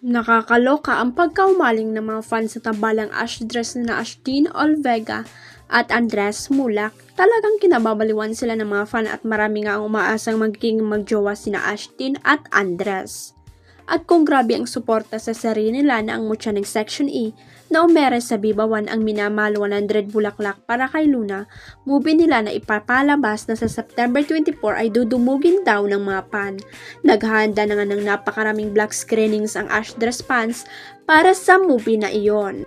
Nakakaloka ang pagkaumaling ng mga fans sa tambalang Ash dress na Ashdin Olvega at Andres Mulak. Talagang kinababaliwan sila ng mga fan at marami nga ang umaasang magiging magjowa sina Ashdin at Andres. At kung grabe ang suporta sa sarili nila na ang mutya ng Section E na umere sa Bibawan ang minamahal 100 bulaklak para kay Luna, movie nila na ipapalabas na sa September 24 ay dudumugin daw ng mga fan. Naghahanda na nga ng napakaraming black screenings ang Ash Dress fans para sa movie na iyon.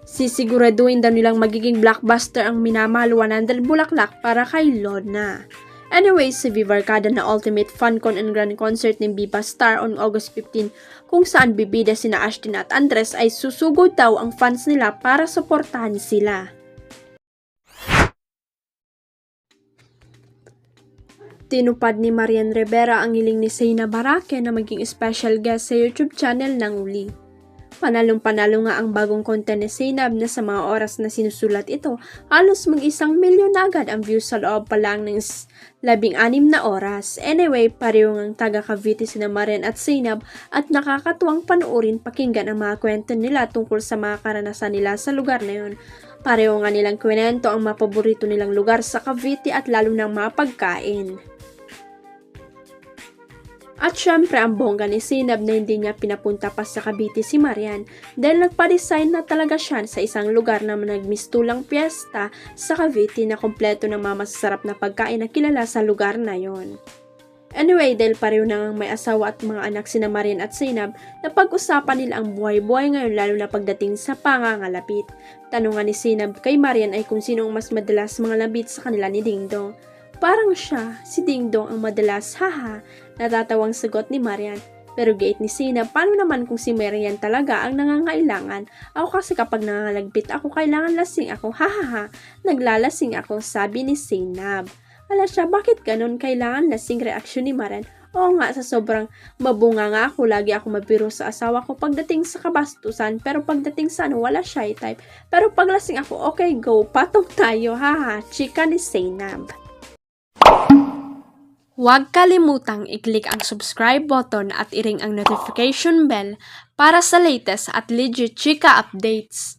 Sisiguraduhin daw nilang magiging blockbuster ang minamahal 100 bulaklak para kay Luna. Anyway, si Viva Arcada na Ultimate Funcon and Grand Concert ng Viva Star on August 15 kung saan bibida sina Ashdin at Andres ay susugod daw ang fans nila para suportahan sila. Tinupad ni Marian Rivera ang hiling ni Zainab Barake na maging special guest sa YouTube channel ng Uli. Panalong-panalo nga ang bagong content ni Zainab na sa mga oras na sinusulat ito, halos mag-1 milyon na agad ang views sa loob pa lang ng 16 na oras. Anyway, pareho ngang taga Cavite sina Marian at Zainab at nakakatuwang panoorin pakinggan ang mga kwento nila tungkol sa mga karanasan nila sa lugar na yun. Pareho nga nilang kwento ang mga paborito nilang lugar sa Cavite at lalo ng mga pagkain. At syempre ang bongga ni Zainab na hindi niya pinapunta pa sa Cavite si Marian dahil nagpa-design na talaga siya sa isang lugar na nagmistulang piyesta sa Cavite na kompleto ng mga masasarap na pagkain na kilala sa lugar na yon. Anyway, dahil pareho na may asawa at mga anak sina Marian at Zainab, napag-usapan nila ang buhay-buhay ngayon lalo na pagdating sa pangangalapit. Tanungan ni Zainab kay Marian ay kung sino ang mas madalas mga labit sa kanila ni Dingdong. Parang siya, si Dingdong ang madalas, haha, natatawang sagot ni Marian. Pero gate ni Zainab, paano naman kung si Marian talaga ang nangangailangan? Ako kasi kapag nangangalagbit ako, kailangan lasing ako, hahaha, naglalasing ako, sabi ni Zainab. Ala siya, bakit ganun kailangan lasing reaksyon ni Marian? Oo nga, sa sobrang mabunga nga ako, lagi ako mabiro sa asawa ko pagdating sa kabastusan, pero pagdating sa wala shy type. Pero pag lasing ako, okay go, patong tayo, haha, chika ni Zainab. Huwag kalimutang i-click ang subscribe button at i-ring ang notification bell para sa latest at legit chika updates.